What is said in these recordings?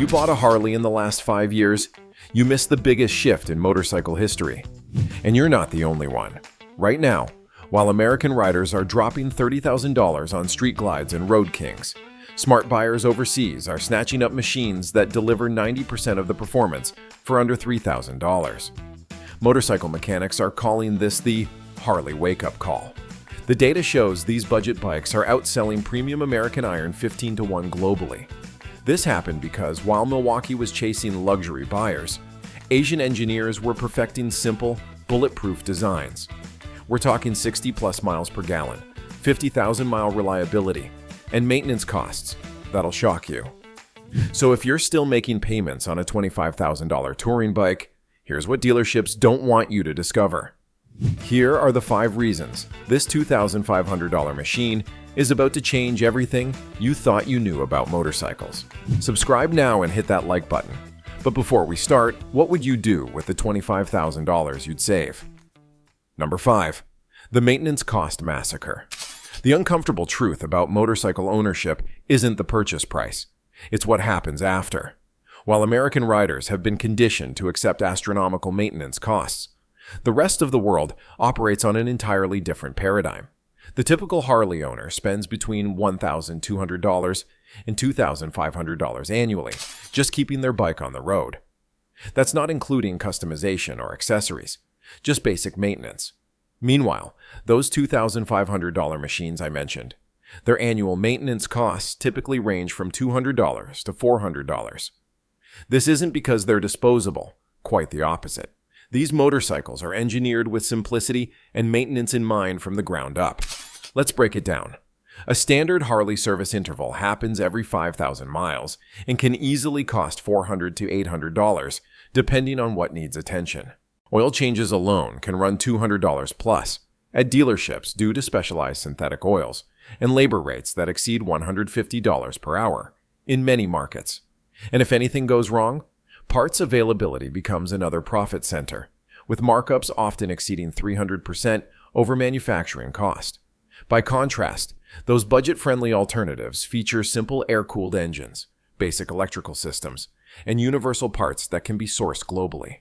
you bought a Harley in the last 5 years, you missed the biggest shift in motorcycle history. And you're not the only one. Right now, while American riders are dropping $30,000 on street glides and road kings, smart buyers overseas are snatching up machines that deliver 90% of the performance for under $3,000. Motorcycle mechanics are calling this the Harley wake-up call. The data shows these budget bikes are outselling premium American iron 15-to-1 globally. This happened because while Milwaukee was chasing luxury buyers, Asian engineers were perfecting simple, bulletproof designs. We're talking 60+ miles per gallon, 50,000-mile reliability, and maintenance costs that'll shock you. So if you're still making payments on a $25,000 touring bike, here's what dealerships don't want you to discover. Here are the 5 reasons this $2,500 machine is about to change everything you thought you knew about motorcycles. Subscribe now and hit that like button. But before we start, what would you do with the $25,000 you'd save? Number 5. The maintenance cost massacre. The uncomfortable truth about motorcycle ownership isn't the purchase price. It's what happens after. While American riders have been conditioned to accept astronomical maintenance costs, the rest of the world operates on an entirely different paradigm. The typical Harley owner spends between $1,200 and $2,500 annually just keeping their bike on the road. That's not including customization or accessories, just basic maintenance. Meanwhile, those $2,500 machines I mentioned, their annual maintenance costs typically range from $200 to $400. This isn't because they're disposable, quite the opposite. These motorcycles are engineered with simplicity and maintenance in mind from the ground up. Let's break it down. A standard Harley service interval happens every 5,000 miles and can easily cost $400 to $800, depending on what needs attention. Oil changes alone can run $200 plus at dealerships due to specialized synthetic oils and labor rates that exceed $150 per hour in many markets. And if anything goes wrong, parts availability becomes another profit center, with markups often exceeding 300% over manufacturing cost. By contrast, those budget-friendly alternatives feature simple air-cooled engines, basic electrical systems, and universal parts that can be sourced globally.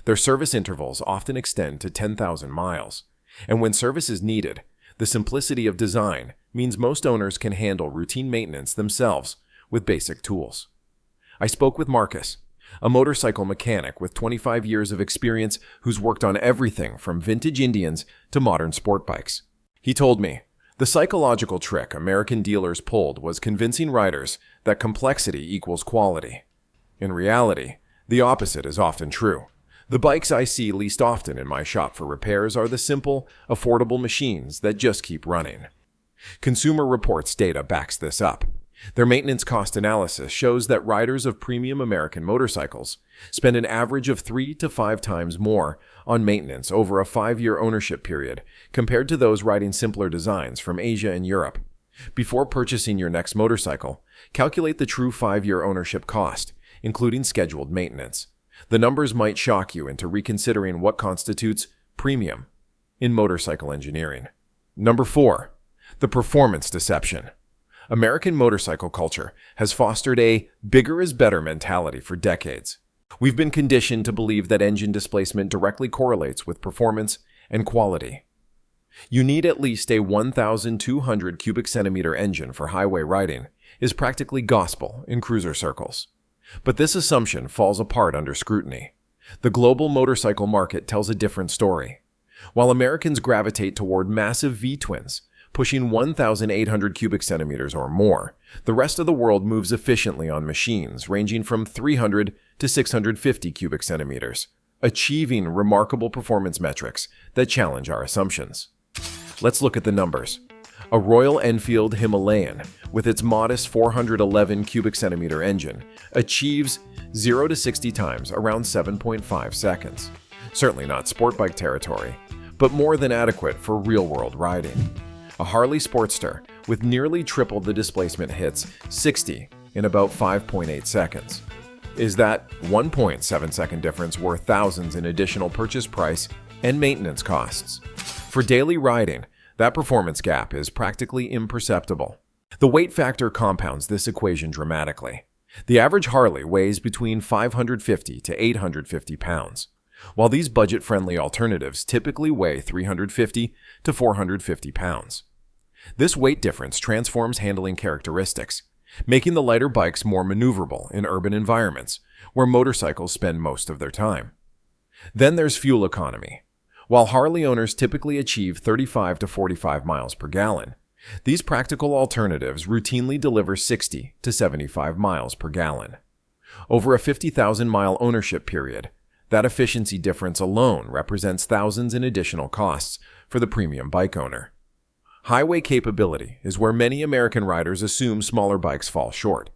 Their service intervals often extend to 10,000 miles, and when service is needed, the simplicity of design means most owners can handle routine maintenance themselves with basic tools. I spoke with Marcus, a motorcycle mechanic with 25 years of experience who's worked on everything from vintage Indians to modern sport bikes. He told me, the psychological trick American dealers pulled was convincing riders that complexity equals quality. In reality, the opposite is often true. The bikes I see least often in my shop for repairs are the simple, affordable machines that just keep running. Consumer Reports data backs this up. Their maintenance cost analysis shows that riders of premium American motorcycles spend an average of 3 to 5 times more on maintenance over a 5-year ownership period compared to those riding simpler designs from Asia and Europe. Before purchasing your next motorcycle, calculate the true 5-year ownership cost, including scheduled maintenance. The numbers might shock you into reconsidering what constitutes premium in motorcycle engineering. Number 4. The performance deception. American motorcycle culture has fostered a bigger is better mentality for decades. We've been conditioned to believe that engine displacement directly correlates with performance and quality. You need at least a 1,200 cubic centimeter engine for highway riding is practically gospel in cruiser circles. But this assumption falls apart under scrutiny. The global motorcycle market tells a different story. While Americans gravitate toward massive V-twins, pushing 1,800 cubic centimeters or more, the rest of the world moves efficiently on machines ranging from 300 to 650 cubic centimeters, achieving remarkable performance metrics that challenge our assumptions. Let's look at the numbers. A Royal Enfield Himalayan, with its modest 411 cubic centimeter engine, achieves 0 to 60 times around 7.5 seconds. Certainly not sport bike territory, but more than adequate for real-world riding. A Harley Sportster with nearly triple the displacement hits 60 in about 5.8 seconds. Is that 1.7 second difference worth thousands in additional purchase price and maintenance costs? For daily riding, that performance gap is practically imperceptible. The weight factor compounds this equation dramatically. The average Harley weighs between 550 to 850 pounds, while these budget-friendly alternatives typically weigh 350 to 450 pounds. This weight difference transforms handling characteristics, making the lighter bikes more maneuverable in urban environments where motorcycles spend most of their time. Then there's fuel economy. While Harley owners typically achieve 35 to 45 miles per gallon, these practical alternatives routinely deliver 60 to 75 miles per gallon. Over a 50,000-mile ownership period, that efficiency difference alone represents thousands in additional costs for the premium bike owner. Highway capability is where many American riders assume smaller bikes fall short,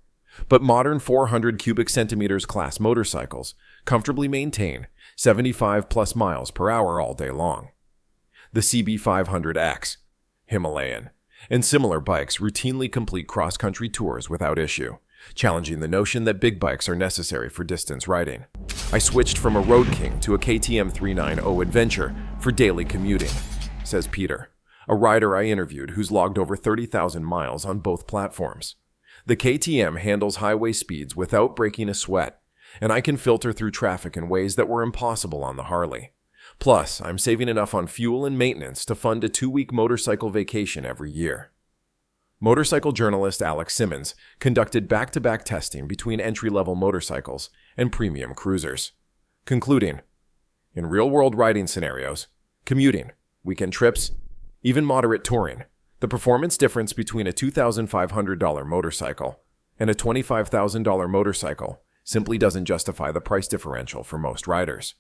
but modern 400 cubic centimeters class motorcycles comfortably maintain 75-plus miles per hour all day long. The CB500X, Himalayan, and similar bikes routinely complete cross-country tours without issue, challenging the notion that big bikes are necessary for distance riding. I switched from a Road King to a KTM 390 Adventure for daily commuting, says Peter, a rider I interviewed who's logged over 30,000 miles on both platforms. The KTM handles highway speeds without breaking a sweat, and I can filter through traffic in ways that were impossible on the Harley. Plus, I'm saving enough on fuel and maintenance to fund a 2-week motorcycle vacation every year. Motorcycle journalist Alex Simmons conducted back-to-back testing between entry-level motorcycles and premium cruisers, concluding, in real-world riding scenarios, commuting, weekend trips, even moderate touring, the performance difference between a $2,500 motorcycle and a $25,000 motorcycle simply doesn't justify the price differential for most riders.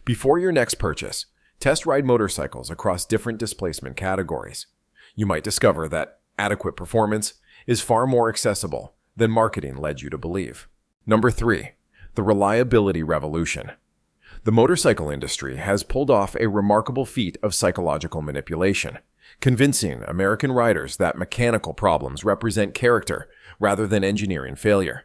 Before your next purchase, test ride motorcycles across different displacement categories. You might discover that adequate performance is far more accessible than marketing led you to believe. Number 3, the reliability revolution. The motorcycle industry has pulled off a remarkable feat of psychological manipulation, convincing American riders that mechanical problems represent character rather than engineering failure.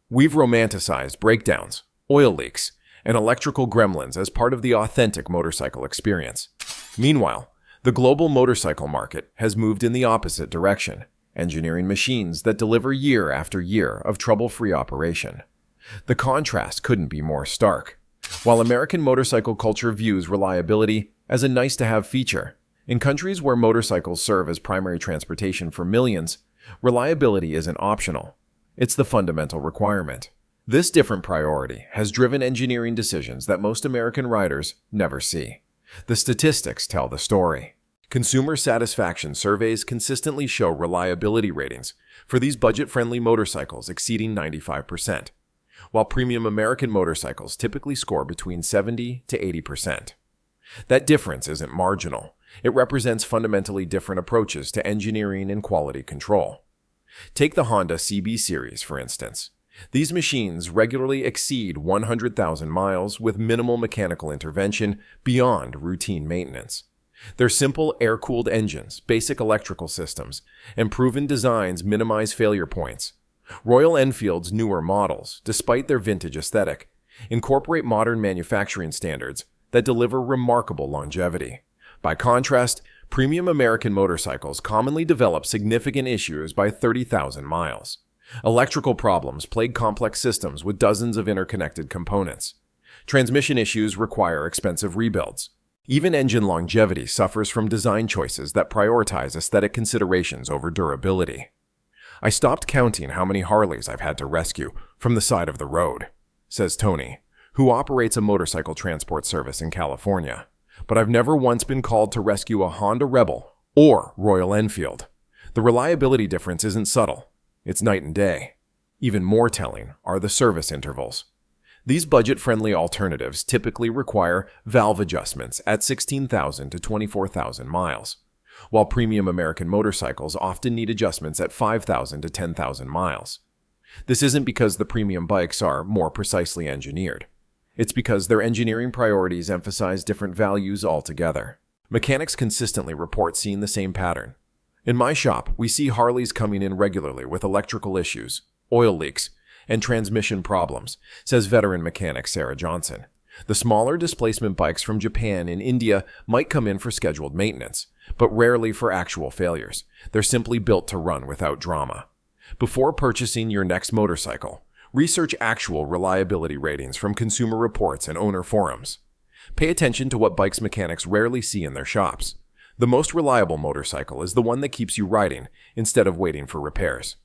We've romanticized breakdowns, oil leaks, and electrical gremlins as part of the authentic motorcycle experience. Meanwhile, the global motorcycle market has moved in the opposite direction, engineering machines that deliver year after year of trouble-free operation. The contrast couldn't be more stark. While American motorcycle culture views reliability as a nice-to-have feature, in countries where motorcycles serve as primary transportation for millions, reliability isn't optional. It's the fundamental requirement. This different priority has driven engineering decisions that most American riders never see. The statistics tell the story. Consumer satisfaction surveys consistently show reliability ratings for these budget-friendly motorcycles exceeding 95%, while premium American motorcycles typically score between 70 to 80%. That difference isn't marginal. It represents fundamentally different approaches to engineering and quality control. Take the Honda CB series, for instance. These machines regularly exceed 100,000 miles with minimal mechanical intervention beyond routine maintenance. Their simple air-cooled engines, basic electrical systems, and proven designs minimize failure points. Royal Enfield's newer models, despite their vintage aesthetic, incorporate modern manufacturing standards that deliver remarkable longevity. By contrast, premium American motorcycles commonly develop significant issues by 30,000 miles. Electrical problems plague complex systems with dozens of interconnected components. Transmission issues require expensive rebuilds. Even engine longevity suffers from design choices that prioritize aesthetic considerations over durability. I stopped counting how many Harleys I've had to rescue from the side of the road, says Tony, who operates a motorcycle transport service in California. But I've never once been called to rescue a Honda Rebel or Royal Enfield. The reliability difference isn't subtle. It's night and day. Even more telling are the service intervals. These budget-friendly alternatives typically require valve adjustments at 16,000 to 24,000 miles, while premium American motorcycles often need adjustments at 5,000 to 10,000 miles. This isn't because the premium bikes are more precisely engineered. It's because their engineering priorities emphasize different values altogether. Mechanics consistently report seeing the same pattern. In my shop, we see Harleys coming in regularly with electrical issues, oil leaks, and transmission problems, says veteran mechanic Sarah Johnson. The smaller displacement bikes from Japan and India might come in for scheduled maintenance, but rarely for actual failures. They're simply built to run without drama. Before purchasing your next motorcycle, Research actual reliability ratings from consumer reports and owner forums. Pay attention to what bikes mechanics rarely see in their shops. The most reliable motorcycle is the one that keeps you riding instead of waiting for repairs.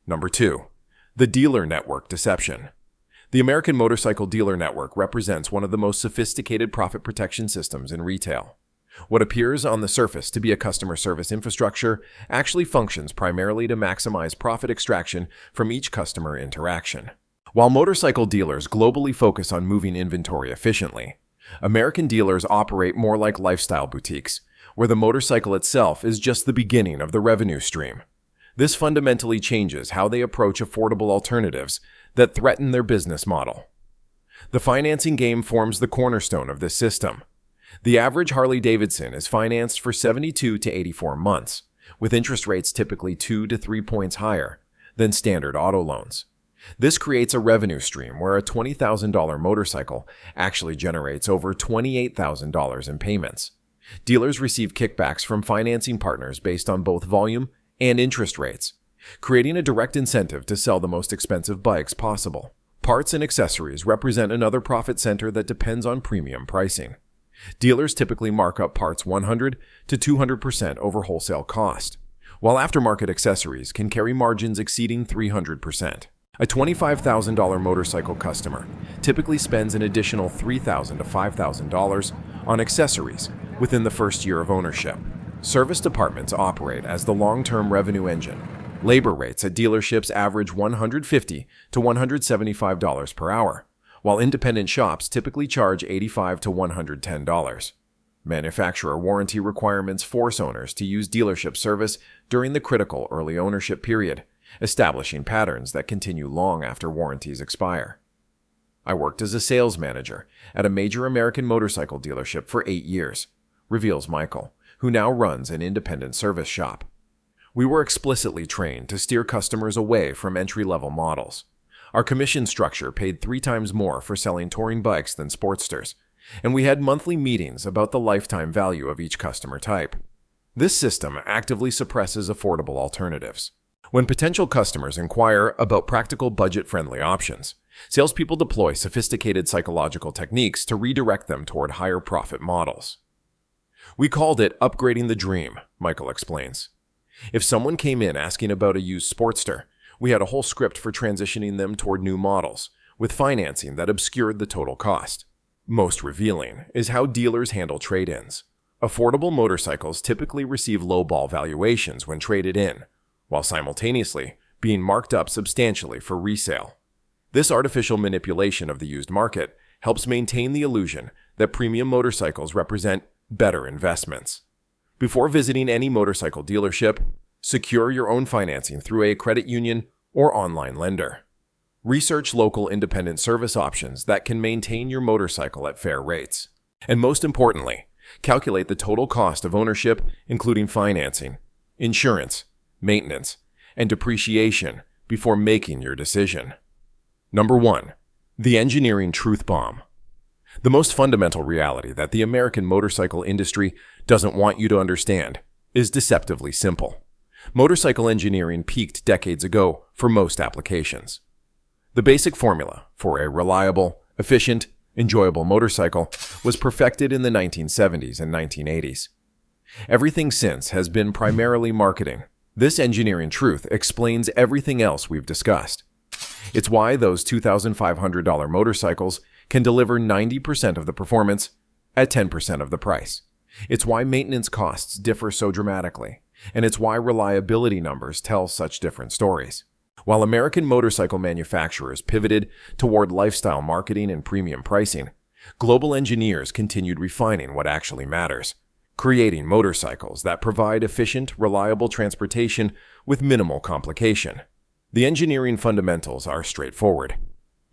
Number 2. The dealer network deception. The American Motorcycle Dealer Network represents one of the most sophisticated profit protection systems in retail. What appears on the surface to be a customer service infrastructure actually functions primarily to maximize profit extraction from each customer interaction. While motorcycle dealers globally focus on moving inventory efficiently, American dealers operate more like lifestyle boutiques, where the motorcycle itself is just the beginning of the revenue stream. This fundamentally changes how they approach affordable alternatives that threaten their business model. The financing game forms the cornerstone of this system. The average Harley Davidson is financed for 72 to 84 months, with interest rates typically 2 to 3 points higher than standard auto loans. This creates a revenue stream where a $20,000 motorcycle actually generates over $28,000 in payments. Dealers receive kickbacks from financing partners based on both volume and interest rates, creating a direct incentive to sell the most expensive bikes possible. Parts and accessories represent another profit center that depends on premium pricing. Dealers typically mark up parts 100 to 200% over wholesale cost, while aftermarket accessories can carry margins exceeding 300%. A $25,000 motorcycle customer typically spends an additional $3,000 to $5,000 on accessories within the first year of ownership. Service departments operate as the long-term revenue engine. Labor rates at dealerships average $150 to $175 per hour, while independent shops typically charge $85 to $110. Manufacturer warranty requirements force owners to use dealership service during the critical early ownership period, establishing patterns that continue long after warranties expire. I worked as a sales manager at a major American motorcycle dealership for 8 years, reveals Michael, who now runs an independent service shop. We were explicitly trained to steer customers away from entry-level models. Our commission structure paid 3 times more for selling touring bikes than Sportsters, and we had monthly meetings about the lifetime value of each customer type. This system actively suppresses affordable alternatives. When potential customers inquire about practical budget-friendly options, salespeople deploy sophisticated psychological techniques to redirect them toward higher profit models. We called it upgrading the dream, Michael explains. If someone came in asking about a used Sportster, we had a whole script for transitioning them toward new models, with financing that obscured the total cost. Most revealing is how dealers handle trade-ins. Affordable motorcycles typically receive low-ball valuations when traded in, while simultaneously being marked up substantially for resale. This artificial manipulation of the used market helps maintain the illusion that premium motorcycles represent better investments. Before visiting any motorcycle dealership, secure your own financing through a credit union or online lender. Research local independent service options that can maintain your motorcycle at fair rates. And most importantly, calculate the total cost of ownership, including financing, insurance, maintenance, and depreciation before making your decision. Number 1. The engineering truth bomb. The most fundamental reality that the American motorcycle industry doesn't want you to understand is deceptively simple. Motorcycle engineering peaked decades ago for most applications. The basic formula for a reliable, efficient, enjoyable motorcycle was perfected in the 1970s and 1980s. Everything since has been primarily marketing. This engineering truth explains everything else we've discussed. It's why those $2,500 motorcycles can deliver 90% of the performance at 10% of the price. It's why maintenance costs differ so dramatically, and it's why reliability numbers tell such different stories. While American motorcycle manufacturers pivoted toward lifestyle marketing and premium pricing, global engineers continued refining what actually matters, creating motorcycles that provide efficient, reliable transportation with minimal complication. The engineering fundamentals are straightforward.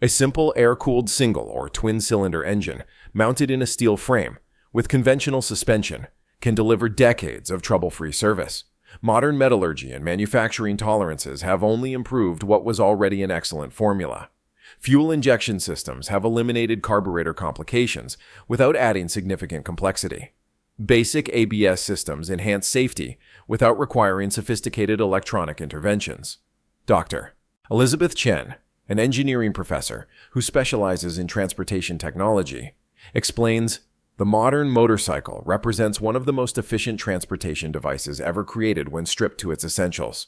A simple air-cooled single or twin-cylinder engine mounted in a steel frame with conventional suspension can deliver decades of trouble-free service. Modern metallurgy and manufacturing tolerances have only improved what was already an excellent formula. Fuel injection systems have eliminated carburetor complications without adding significant complexity. Basic ABS systems enhance safety without requiring sophisticated electronic interventions. Dr. Elizabeth Chen, an engineering professor who specializes in transportation technology, explains, "The modern motorcycle represents one of the most efficient transportation devices ever created when stripped to its essentials.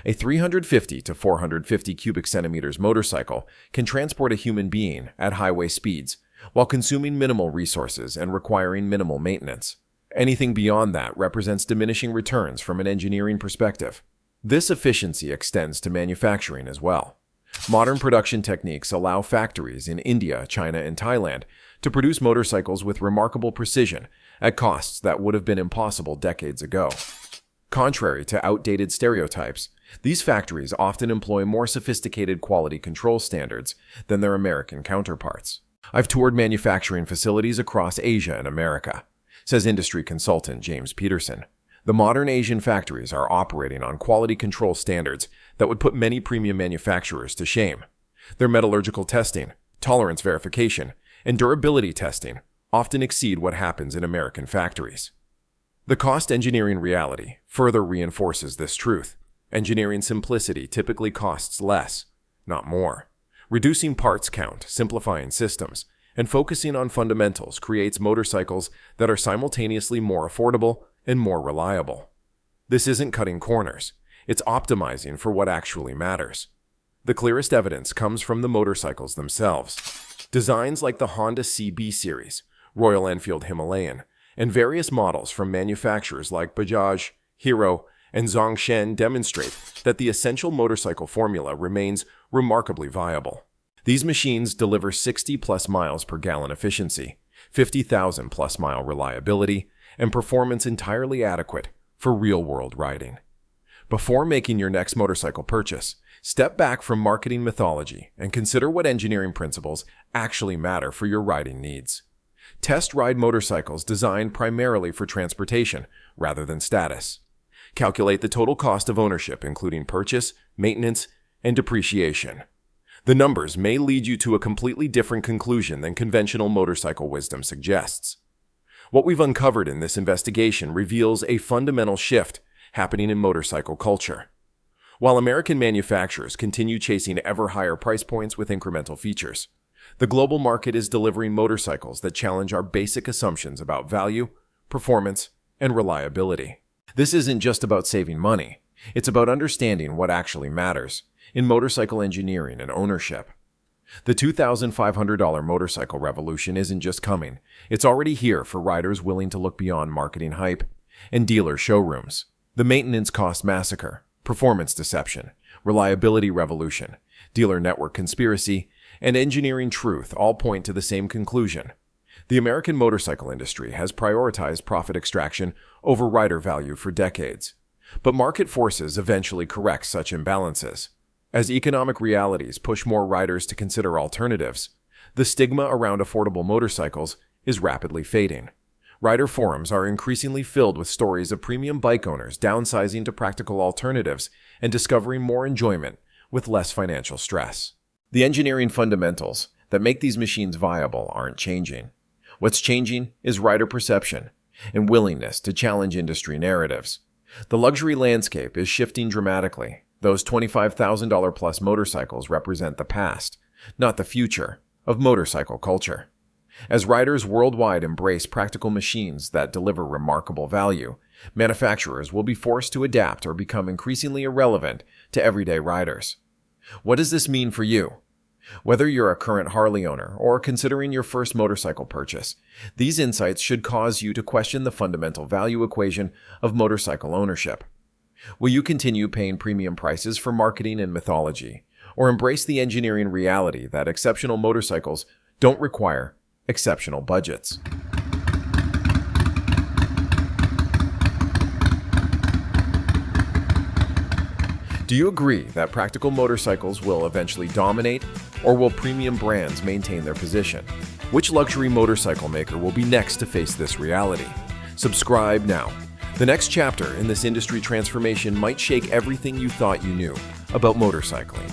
A 350 to 450 cubic centimeters motorcycle can transport a human being at highway speeds while consuming minimal resources and requiring minimal maintenance. Anything beyond that represents diminishing returns from an engineering perspective." This efficiency extends to manufacturing as well. Modern production techniques allow factories in India, China, and Thailand to produce motorcycles with remarkable precision at costs that would have been impossible decades ago. Contrary to outdated stereotypes, these factories often employ more sophisticated quality control standards than their American counterparts. "I've toured manufacturing facilities across Asia and America," says industry consultant James Peterson. "The modern Asian factories are operating on quality control standards that would put many premium manufacturers to shame. Their metallurgical testing, tolerance verification, and durability testing often exceed what happens in American factories." The cost engineering reality further reinforces this truth. Engineering simplicity typically costs less, not more. Reducing parts count, simplifying systems, and focusing on fundamentals creates motorcycles that are simultaneously more affordable and more reliable. This isn't cutting corners. It's optimizing for what actually matters. The clearest evidence comes from the motorcycles themselves. Designs like the Honda CB series, Royal Enfield Himalayan, and various models from manufacturers like Bajaj, Hero, and Zongshen demonstrate that the essential motorcycle formula remains remarkably viable. These machines deliver 60-plus miles per gallon efficiency, 50,000-plus mile reliability, and performance entirely adequate for real-world riding. Before making your next motorcycle purchase, step back from marketing mythology and consider what engineering principles actually matter for your riding needs. Test ride motorcycles designed primarily for transportation rather than status. Calculate the total cost of ownership, including purchase, maintenance, and depreciation. The numbers may lead you to a completely different conclusion than conventional motorcycle wisdom suggests. What we've uncovered in this investigation reveals a fundamental shift happening in motorcycle culture. While American manufacturers continue chasing ever higher price points with incremental features, the global market is delivering motorcycles that challenge our basic assumptions about value, performance, and reliability. This isn't just about saving money. It's about understanding what actually matters in motorcycle engineering and ownership. The $2,500 motorcycle revolution isn't just coming. It's already here for riders willing to look beyond marketing hype and dealer showrooms. The maintenance cost massacre, performance deception, reliability revolution, dealer network conspiracy, and engineering truth all point to the same conclusion. The American motorcycle industry has prioritized profit extraction over rider value for decades. But market forces eventually correct such imbalances. As economic realities push more riders to consider alternatives, the stigma around affordable motorcycles is rapidly fading. Rider forums are increasingly filled with stories of premium bike owners downsizing to practical alternatives and discovering more enjoyment with less financial stress. The engineering fundamentals that make these machines viable aren't changing. What's changing is rider perception and willingness to challenge industry narratives. The luxury landscape is shifting dramatically. Those $25,000-plus motorcycles represent the past, not the future, of motorcycle culture. As riders worldwide embrace practical machines that deliver remarkable value, manufacturers will be forced to adapt or become increasingly irrelevant to everyday riders. What does this mean for you? Whether you're a current Harley owner or considering your first motorcycle purchase, these insights should cause you to question the fundamental value equation of motorcycle ownership. Will you continue paying premium prices for marketing and mythology, or embrace the engineering reality that exceptional motorcycles don't require exceptional budgets? Do you agree that practical motorcycles will eventually dominate, or will premium brands maintain their position? Which luxury motorcycle maker will be next to face this reality? Subscribe now. The next chapter in this industry transformation might shake everything you thought you knew about motorcycling.